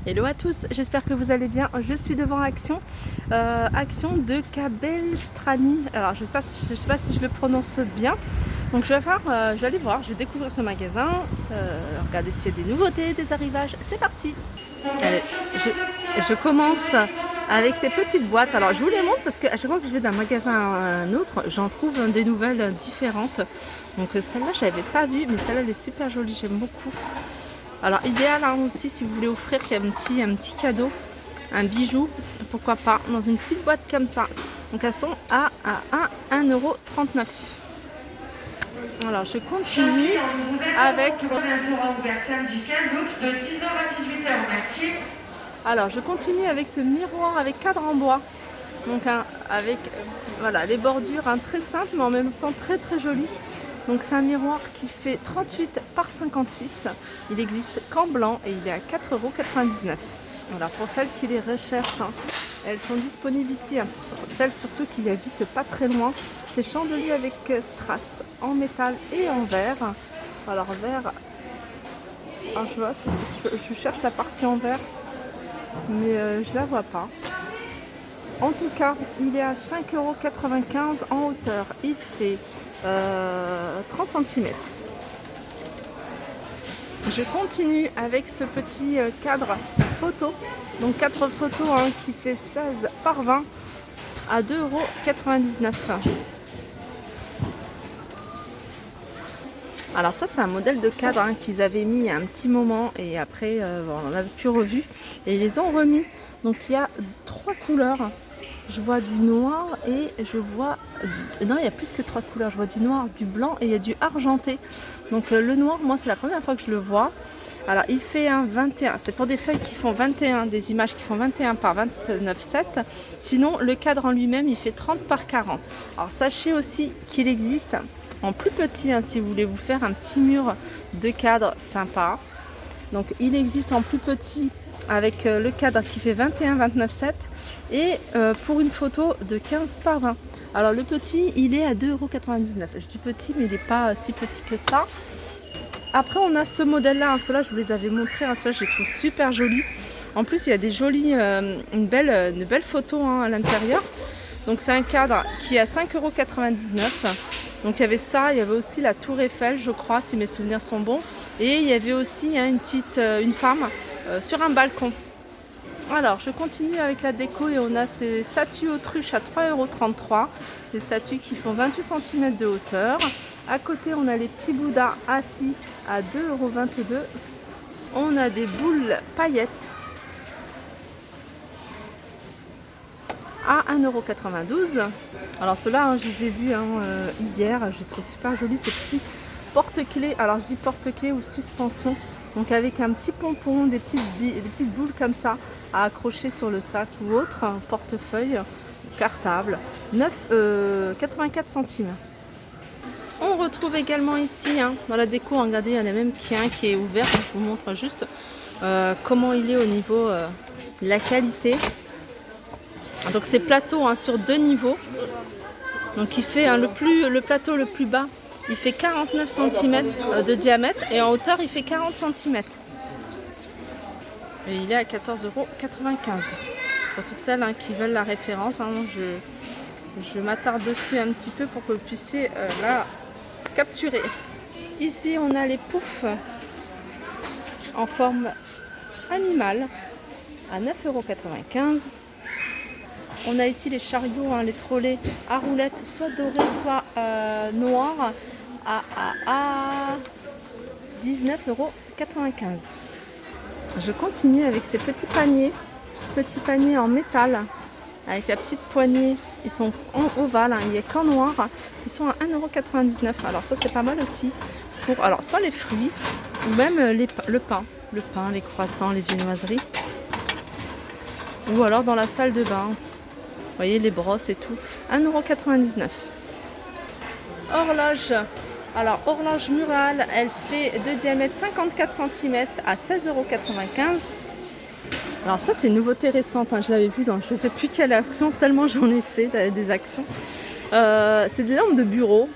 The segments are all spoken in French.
Hello à tous, j'espère que vous allez bien. Je suis devant Action, Action de Cabelstrani. Alors je sais pas si je le prononce bien. Donc je vais aller voir, je vais découvrir ce magasin, regarder s'il y a des nouveautés, des arrivages. C'est parti. Allez, je commence avec ces petites boîtes. Alors je vous les montre parce qu'à chaque fois que je vais d'un magasin à un autre, j'en trouve des nouvelles différentes. Donc celle-là je l'avais pas vue, mais celle-là elle est super jolie, j'aime beaucoup. Alors idéal hein, aussi si vous voulez offrir un petit cadeau, un bijou, pourquoi pas, dans une petite boîte comme ça. Donc elles sont à 1,39 €. Alors je continue avec... Alors je continue avec ce miroir avec cadre en bois. Donc avec voilà, les bordures très simples mais en même temps très très jolies. Donc c'est un miroir qui fait 38 par 56. Il existe qu'en blanc et il est à 4,99 €. Voilà, pour celles qui les recherchent, hein, elles sont disponibles ici. Hein, celles surtout qui habitent pas très loin. C'est chandelier avec strass en métal et en verre. Alors verre, je cherche la partie en verre, mais je la vois pas. En tout cas, il est à 5,95 € en hauteur. Il fait 30 cm. Je continue avec ce petit cadre photo. Donc 4 photos hein, qui fait 16 par 20 à 2,99 €. Alors ça c'est un modèle de cadre hein, qu'ils avaient mis il y a un petit moment et après on n'avait plus revu et ils les ont remis. Donc il y a 3 couleurs. Je vois du noir et je vois... Non, il y a plus que 3 couleurs. Je vois du noir, du blanc et il y a du argenté. Donc le noir, moi, c'est la première fois que je le vois. Alors, il fait un 21. C'est pour des feuilles qui font 21, des images qui font 21 par 29,7. Sinon, le cadre en lui-même, il fait 30 par 40. Alors, sachez aussi qu'il existe en plus petit, hein, si vous voulez vous faire un petit mur de cadre sympa. Donc, il existe en plus petit avec le cadre qui fait 21, 29,7 et pour une photo de 15 par 20. Alors le petit il est à 2,99 €. Je dis petit mais il n'est pas si petit que ça. Après on a ce modèle là, hein, ceux-là je vous les avais montrés, hein, ceux-là je les trouve super jolis. En plus il y a des jolies, une belle photo hein, à l'intérieur. Donc c'est un cadre qui est à 5,99 €. Donc il y avait ça, il y avait aussi la tour Eiffel je crois si mes souvenirs sont bons. Et il y avait aussi hein, une femme sur un balcon. Alors je continue avec la déco et on a ces statues autruches à 3,33 €. Des statues qui font 28 cm de hauteur. À côté on a les petits bouddhas assis à 2,22 €. On a des boules paillettes à 1,92 €. Alors ceux-là hein, je les ai vus hein, hier, je les trouve super jolis ces petits porte-clés. Alors je dis porte-clés ou suspension. Donc avec un petit pompon, des petites boules comme ça à accrocher sur le sac ou autre, un portefeuille cartable, 84 centimes. On retrouve également ici hein, dans la déco, regardez, il y en a même qui est ouvert, je vous montre juste comment il est au niveau de la qualité. Donc c'est plateau hein, sur 2 niveaux. Donc il fait hein, le plateau le plus bas, il fait 49 cm de diamètre et en hauteur il fait 40 cm. Et il est à 14,95 €. Pour toutes celles hein, qui veulent la référence, hein, je m'attarde dessus un petit peu pour que vous puissiez la capturer. Ici on a les poufs en forme animale à 9,95 €. On a ici les chariots, hein, les trolleys à roulettes, soit dorés, soit noirs, à 19,95 €. Je continue avec ces petits paniers en métal, avec la petite poignée. Ils sont en ovale, hein, il n'y a qu'en noir. Ils sont à 1,99 €. Alors ça c'est pas mal aussi pour alors soit les fruits ou même le pain, les croissants, les viennoiseries. Ou alors dans la salle de bain. Vous voyez les brosses et tout, 1,99 €. Horloge, alors horloge murale, elle fait de diamètre 54 cm à 16,95 €. Alors ça c'est une nouveauté récente, hein, je l'avais vu dans je ne sais plus quelle action, tellement j'en ai fait des actions. C'est des lampes de bureau.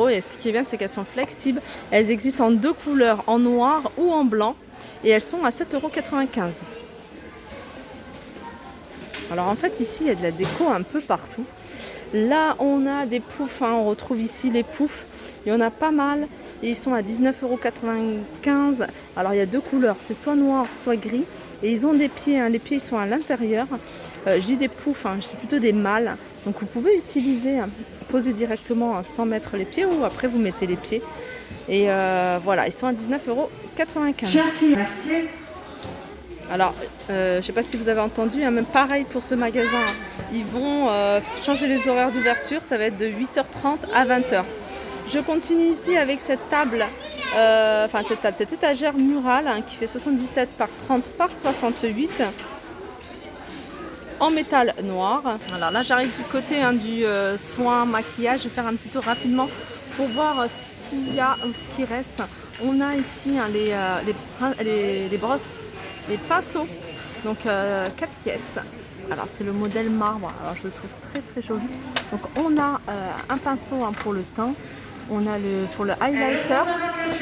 Et ce qui est bien c'est qu'elles sont flexibles. Elles existent en 2 couleurs, en noir ou en blanc. et elles sont à 7,95 €. Alors en fait ici il y a de la déco un peu partout. Là on a des poufs, hein, on retrouve ici les poufs, il y en a pas mal et ils sont à 19,95 €. Alors il y a deux couleurs, c'est soit noir soit gris et ils ont des pieds, hein. Les pieds ils sont à l'intérieur. Je dis des poufs, hein, c'est plutôt des mâles, donc vous pouvez utiliser, poser directement sans mettre les pieds ou après vous mettez les pieds et voilà, ils sont à 19,95 €. Alors, je ne sais pas si vous avez entendu, hein, même pareil pour ce magasin, ils vont changer les horaires d'ouverture, ça va être de 8h30 à 20h. Je continue ici avec cette table, cette étagère murale, hein, qui fait 77 par 30 par 68 en métal noir. Alors là j'arrive du côté, hein, du soin maquillage, je vais faire un petit tour rapidement pour voir ce qu'il y a ou ce qui reste. On a ici, hein, les brosses, les pinceaux, donc 4 pièces. Alors c'est le modèle marbre, alors je le trouve très très joli. Donc on a un pinceau, hein, pour le teint, on a pour le highlighter,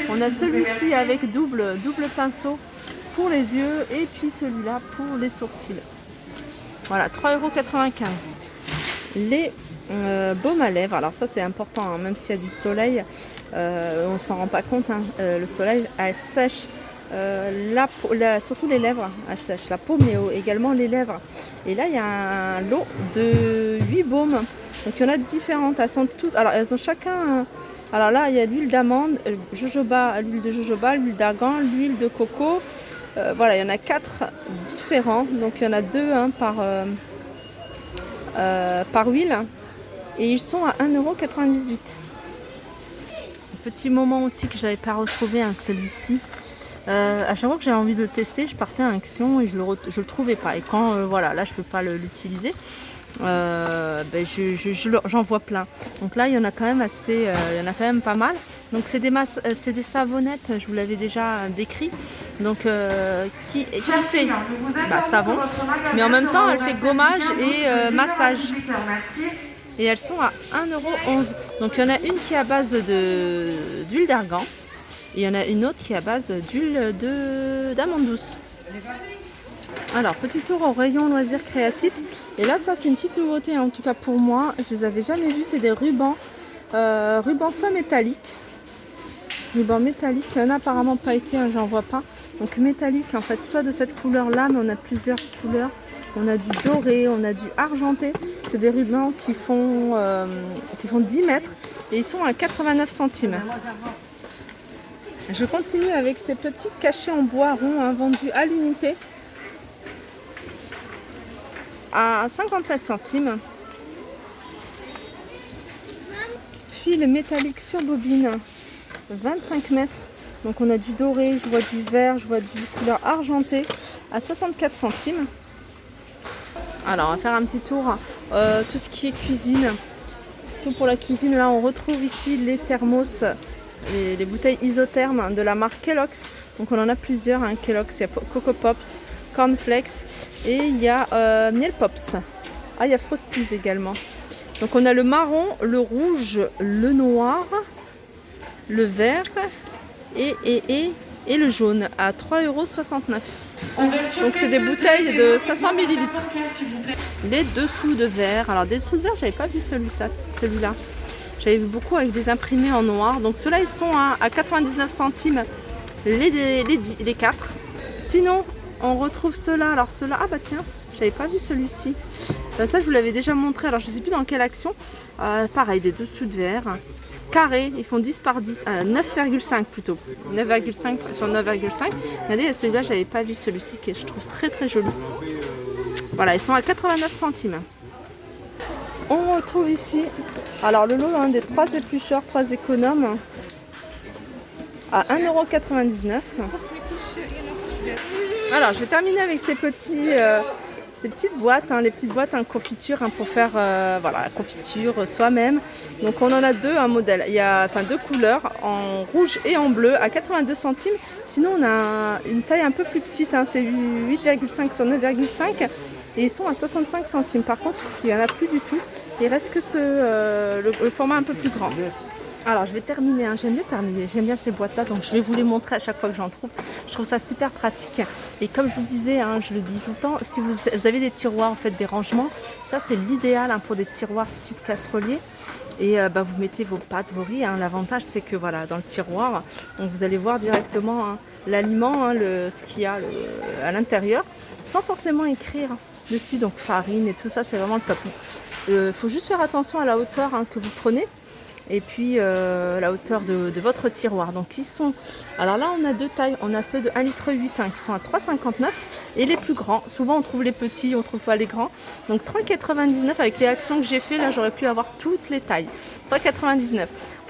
on a celui-ci avec double pinceau pour les yeux et puis celui-là pour les sourcils. Voilà, 3,95 €. Les baumes à lèvres, alors ça c'est important, hein, même s'il y a du soleil, on s'en rend pas compte, hein, le soleil elle sèche surtout les lèvres, elle sèche la peau mais également les lèvres. Et là il y a un lot de 8 baumes, donc il y en a différentes, elles sont toutes, alors elles ont chacun, alors là il y a l'huile d'amande, l'huile de jojoba, l'huile d'argan, l'huile de coco. Voilà, il y en a 4 différents, donc il y en a 2, hein, par huile et ils sont à 1,98 €. Petit moment aussi que j'avais pas retrouvé, hein, celui-ci. À chaque fois que j'avais envie de le tester, je partais à Action et je le trouvais pas. Et quand voilà, là je peux pas l'utiliser, j'en vois plein. Donc là il y en a quand même assez, il y en a quand même pas mal. Donc c'est des savonnettes, je vous l'avais déjà décrit. Donc qui fait savon, mais en même temps elle fait gommage et massage. Et elles sont à 1,11 €. Donc il y en a une qui est à base d'huile d'argan et il y en a une autre qui est à base d'huile d'amande douce. Alors petit tour au rayon loisirs créatifs. Et là ça c'est une petite nouveauté, hein, en tout cas pour moi. Je les avais jamais vus, c'est des rubans. Rubans soit métalliques. Ruban métallique, il y en a apparemment pas été, hein, j'en vois pas. Donc métallique en fait, soit de cette couleur là, mais on a plusieurs couleurs. On a du doré, on a du argenté. C'est des rubans qui font 10 mètres et ils sont à 89 centimes. Je continue avec ces petits cachets en bois rond, hein, vendus à l'unité à 57 centimes. Fil métallique sur bobine, 25 mètres. Donc on a du doré, je vois du vert, je vois du couleur argentée à 64 centimes. Alors on va faire un petit tour, tout ce qui est cuisine. Tout pour la cuisine, là on retrouve ici les thermos, les bouteilles isothermes de la marque Kellogg's. Donc on en a plusieurs, hein, Kellogg's, il y a Coco Pops, Cornflakes et il y a Miel Pops. Ah, il y a Frosties également. Donc on a le marron, le rouge, le noir, le vert et le jaune à 3,69 €. Donc c'est des bouteilles de 500 ml. Les dessous de verre. Alors des dessous de verre, j'avais pas vu celui-là. J'avais vu beaucoup avec des imprimés en noir. Donc ceux-là ils sont à 99 centimes les 4. Sinon on retrouve ceux-là. Alors ceux-là, ah bah tiens, j'avais pas vu celui-ci. Ben, ça je vous l'avais déjà montré. Alors je sais plus dans quelle action. Pareil, des dessous de verre. Carrés, ils font 10 par 10, 9,5 plutôt. 9,5 sur 9,5. Regardez, celui-là, j'avais pas vu celui-ci que je trouve très très joli. Voilà, ils sont à 89 centimes. On retrouve ici, alors le lot, hein, des 3 éplucheurs, 3 économes à 1,99 €. Alors, je vais terminer avec ces petites boîtes, hein, les petites boîtes en confiture, hein, pour faire la confiture soi-même. Donc on en a deux, un modèle. Il y a deux couleurs, en rouge et en bleu, à 82 centimes. Sinon on a une taille un peu plus petite, hein, c'est 8,5 sur 9,5 et ils sont à 65 centimes. Par contre, il n'y en a plus du tout. Il reste que le format un peu plus grand. Alors je vais terminer, hein. J'aime bien terminer, j'aime bien ces boîtes là, donc je vais vous les montrer à chaque fois que j'en trouve. Je trouve ça super pratique et comme je vous disais, hein, je le dis tout le temps, si vous avez des tiroirs, en fait des rangements, ça c'est l'idéal, hein, pour des tiroirs type casserolier. Et vous mettez vos pâtes, vos riz, hein. L'avantage c'est que voilà, dans le tiroir, donc vous allez voir directement, hein, l'aliment, hein, ce qu'il y a à l'intérieur, sans forcément écrire dessus, donc farine et tout ça, c'est vraiment le top. Il faut juste faire attention à la hauteur, hein, que vous prenez. Et puis la hauteur de votre tiroir. Donc ils sont. Alors là on a deux tailles. On a ceux de 1,8 litre, hein, qui sont à 3,59 et les plus grands. Souvent on trouve les petits, on trouve pas les grands. Donc 3,99 avec les actions que j'ai fait. Là j'aurais pu avoir toutes les tailles. 3,99.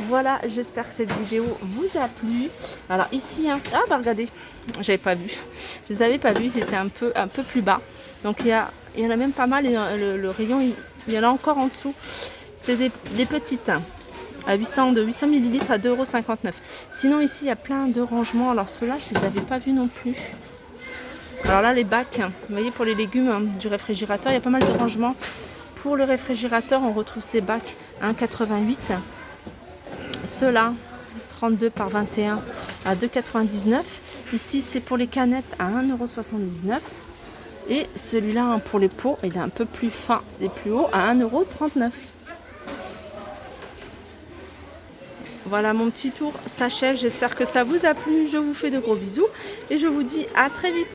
Voilà, j'espère que cette vidéo vous a plu. Alors ici, hein, ah bah regardez, j'avais pas vu. Je les avais pas vus, c'était un peu plus bas. Donc il y en a même pas mal. Et le rayon, il y en a encore en dessous. C'est des petites. Hein, à 800 ml à 2,59 €. Sinon ici il y a plein de rangements. Alors ceux-là je les avais pas vus non plus. Alors là les bacs, hein, vous voyez pour les légumes, hein, du réfrigérateur, il y a pas mal de rangements. Pour le réfrigérateur on retrouve ces bacs 1,88 €. Ceux-là 32 par 21 à 2,99 €. Ici c'est pour les canettes à 1,79 €. Et celui-là, hein, pour les pots, il est un peu plus fin et plus haut à 1,39 €. Voilà, mon petit tour s'achève. J'espère que ça vous a plu. Je vous fais de gros bisous et je vous dis à très vite.